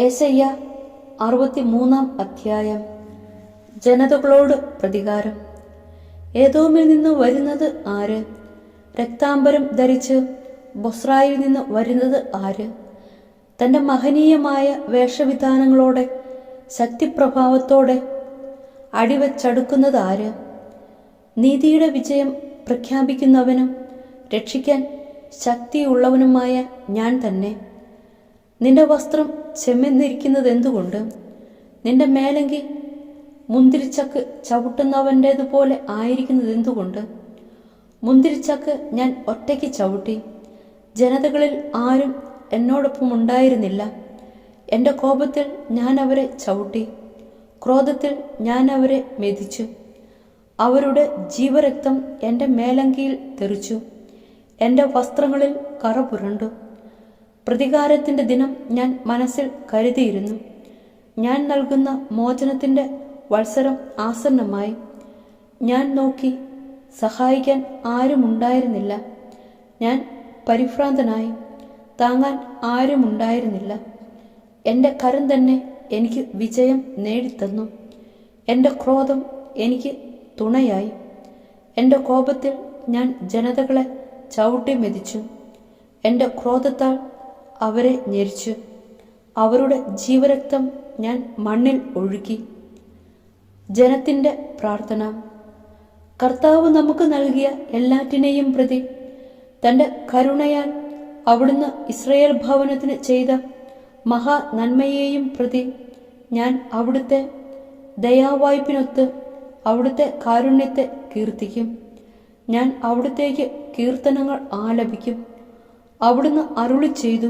ഏശയ്യാ 63-ാം അധ്യായം. ജനതകളോട് പ്രതികാരം. ഏദോമിൽ നിന്ന് വരുന്നത് ആര്? രക്താംബരം ധരിച്ച് ബൊസ്രായിൽ നിന്ന് വരുന്നത് ആര്? തൻ്റെ മഹനീയമായ വേഷവിധാനങ്ങളോടെ ശക്തിപ്രഭാവത്തോടെ അടിവച്ചടുക്കുന്നത് ആര്? നീതിയുടെ വിജയം പ്രഖ്യാപിക്കുന്നവനും രക്ഷിക്കാൻ ശക്തിയുള്ളവനുമായ ഞാൻ തന്നെ. നിന്റെ വസ്ത്രം ചെമ്മെന്നിരിക്കുന്നതെന്തുകൊണ്ട്? നിന്റെ മേലങ്കി മുന്തിരിച്ചക്ക് ചവിട്ടുന്നവൻ്റേതുപോലെ ആയിരിക്കുന്നതെന്തുകൊണ്ട്? മുന്തിരിച്ചക്ക് ഞാൻ ഒറ്റയ്ക്ക് ചവിട്ടി, ജനതകളിൽ ആരും എന്നോടൊപ്പം ഉണ്ടായിരുന്നില്ല. എൻ്റെ കോപത്തിൽ ഞാൻ അവരെ ചവിട്ടി, ക്രോധത്തിൽ ഞാൻ അവരെ മെതിച്ചു. അവരുടെ ജീവരക്തം എൻ്റെ മേലങ്കിയിൽ തെറിച്ചു, എൻ്റെ വസ്ത്രങ്ങളിൽ കറ പുരണ്ടു. പ്രതികാരത്തിൻ്റെ ദിനം ഞാൻ മനസ്സിൽ കരുതിയിരുന്നു. ഞാൻ നൽകുന്ന മോചനത്തിൻ്റെ വത്സരം ആസന്നമായി. ഞാൻ നോക്കി, സഹായിക്കാൻ ആരുമുണ്ടായിരുന്നില്ല. ഞാൻ പരിഭ്രാന്തനായി, താങ്ങാൻ ആരുമുണ്ടായിരുന്നില്ല. എൻ്റെ കരം തന്നെ എനിക്ക് വിജയം നേടിത്തന്നു. എൻ്റെ ക്രോധം എനിക്ക് തുണയായി. എൻ്റെ കോപത്തിൽ ഞാൻ ജനതകളെ ചവിട്ടി മെതിച്ചു. എൻ്റെ ക്രോധത്താൽ അവരെ ഞെരിച്ചു. അവരുടെ ജീവരക്തം ഞാൻ മണ്ണിൽ ഒഴുക്കി. ജനത്തിൻ്റെ പ്രാർത്ഥന. കർത്താവ് നമുക്ക് നൽകിയ എല്ലാറ്റിനെയും പ്രതി, തൻ്റെ കരുണയാൽ അവിടുന്ന് ഇസ്രായേൽ ഭവനത്തിന് ചെയ്ത മഹാ നന്മയെയും പ്രതി ഞാൻ അവിടുത്തെ ദയാവായ്പിനൊത്ത് അവിടുത്തെ കാരുണ്യത്തെ കീർത്തിക്കും. ഞാൻ അവിടുത്തേക്ക് കീർത്തനങ്ങൾ ആലപിക്കും. അവിടുന്ന് അരുളി ചെയ്തു,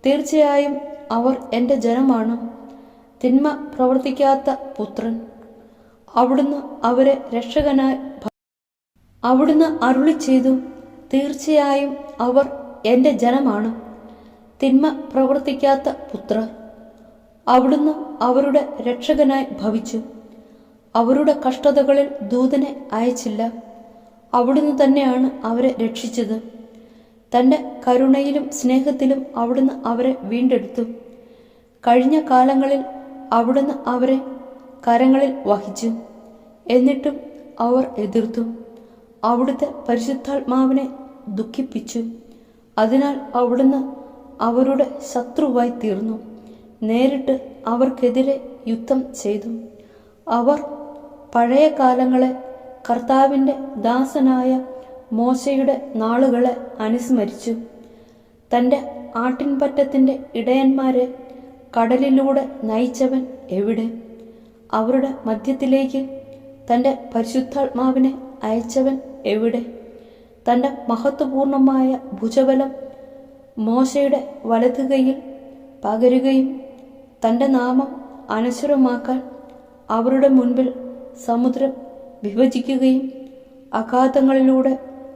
തീർച്ചയായും അവർ എൻ്റെ ജനമാണ്, തിന്മ പ്രവർത്തിക്കാത്ത പുത്രൻ. അവിടുന്ന് അവരെ രക്ഷകനായി. അവിടുന്ന് അരുളി ചെയ്തു, തീർച്ചയായും അവർ എൻ്റെ ജനമാണ്, തിന്മ പ്രവർത്തിക്കാത്ത പുത്രർ. അവിടുന്ന് അവരുടെ രക്ഷകനായി ഭവിച്ചു. അവരുടെ കഷ്ടതകളിൽ ദൂതനെ അയച്ചില്ല. അവിടുന്ന് തന്നെയാണ് അവരെ രക്ഷിച്ചത്. തൻ്റെ കരുണയിലും സ്നേഹത്തിലും അവിടുന്ന് അവരെ വീണ്ടെടുത്തു. കഴിഞ്ഞ കാലങ്ങളിൽ അവിടുന്ന് അവരെ കരങ്ങളിൽ വഹിച്ചു. എന്നിട്ടും അവർ എതിർത്തു, അവിടുത്തെ പരിശുദ്ധാത്മാവിനെ ദുഃഖിപ്പിച്ചു. അതിനാൽ അവിടുന്ന് അവരുടെ ശത്രുവായി തീർന്നു, നേരിട്ട് അവർക്കെതിരെ യുദ്ധം ചെയ്തു. അവർ പഴയ കാലങ്ങളെ, കർത്താവിൻ്റെ ദാസനായ മോശയുടെ നാളുകളെ അനുസ്മരിച്ചു. തൻ്റെ ആട്ടിൻപറ്റത്തിൻ്റെ ഇടയന്മാരെ കടലിലൂടെ നയിച്ചവൻ എവിടെ? അവരുടെ മധ്യത്തിലേക്ക് തൻ്റെ പരിശുദ്ധാത്മാവിനെ അയച്ചവൻ എവിടെ? തൻ്റെ മഹത്വപൂർണമായ ഭുജബലം മോശയുടെ വലതുകൈയിൽ പകരുകയും തൻ്റെ നാമം അനശ്വരമാക്കാൻ അവരുടെ മുൻപിൽ സമുദ്രം വിഭജിക്കുകയും അഗാധങ്ങളിലൂടെ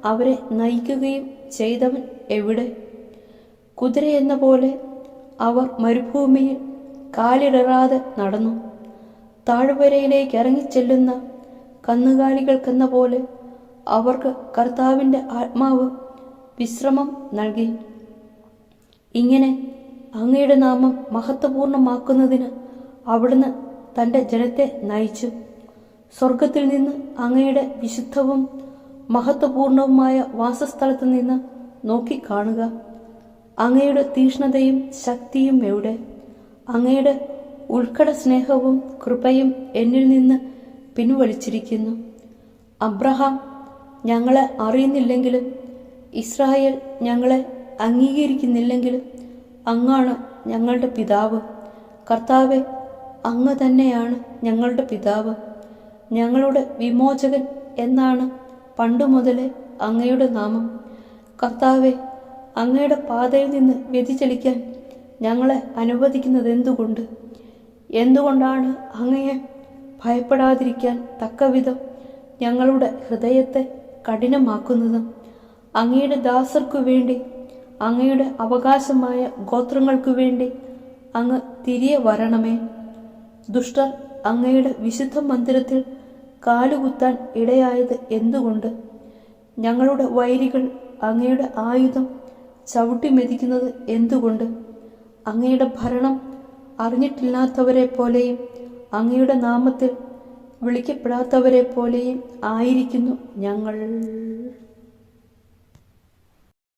അവരെ നയിക്കുകയും ചെയ്തവൻ എവിടെ? കുതിരയെന്ന പോലെ അവർ മരുഭൂമിയിൽ കാലിടറാതെ നടന്നു. താഴ്വരയിലേക്ക് ഇറങ്ങിച്ചെല്ലുന്ന കന്നുകാലികൾക്കെന്ന പോലെ അവർക്ക് കർത്താവിൻ്റെ ആത്മാവ് വിശ്രമം നൽകി. ഇങ്ങനെ അങ്ങയുടെ നാമം മഹത്വപൂർണമാക്കുന്നതിന് അവിടുന്ന് തൻ്റെ ജനത്തെ നയിച്ചു. സ്വർഗത്തിൽ നിന്ന് അങ്ങയുടെ വിശുദ്ധവും മഹത്വപൂർണവുമായ വാസസ്ഥലത്ത് നിന്ന് നോക്കിക്കാണുക. അങ്ങയുടെ തീക്ഷ്ണതയും ശക്തിയും എവിടെ? അങ്ങയുടെ ഉൾക്കട സ്നേഹവും കൃപയും എന്നിൽ നിന്ന് പിൻവലിച്ചിരിക്കുന്നു. അബ്രഹാം ഞങ്ങളെ അറിയുന്നില്ലെങ്കിലും ഇസ്രായേൽ ഞങ്ങളെ അംഗീകരിക്കുന്നില്ലെങ്കിലും അങ്ങാണ് ഞങ്ങളുടെ പിതാവ്. കർത്താവെ, അങ്ങ് തന്നെയാണ് ഞങ്ങളുടെ പിതാവ്, ഞങ്ങളുടെ വിമോചകൻ എന്നാണ് പണ്ടു മുതലേ അങ്ങയുടെ നാമം. കർത്താവെ, അങ്ങയുടെ പാതയിൽ നിന്ന് വ്യതിചലിക്കാൻ ഞങ്ങളെ അനുവദിക്കുന്നതെന്തുകൊണ്ട്? എന്തുകൊണ്ടാണ് അങ്ങയെ ഭയപ്പെടാതിരിക്കാൻ തക്കവിധം ഞങ്ങളുടെ ഹൃദയത്തെ കഠിനമാക്കുന്നത്? അങ്ങയുടെ ദാസർക്കു വേണ്ടി, അങ്ങയുടെ അവകാശമായ ഗോത്രങ്ങൾക്കു വേണ്ടി അങ്ങ് തിരികെ വരണമേ. ദുഷ്ടർ അങ്ങയുടെ വിശുദ്ധ മന്ദിരത്തിൽ കാലുകുത്താൻ ഇടയായത് എന്തുകൊണ്ട്? ഞങ്ങളുടെ വൈരികൾ അങ്ങയുടെ ആയുധം ചവിട്ടി മെതിക്കുന്നത് എന്തുകൊണ്ട്? അങ്ങയുടെ ഭരണം അറിഞ്ഞിട്ടില്ലാത്തവരെ പോലെയും അങ്ങയുടെ നാമത്തിൽ വിളിക്കപ്പെടാത്തവരെ പോലെയും ആയിരിക്കുന്നു ഞങ്ങൾ.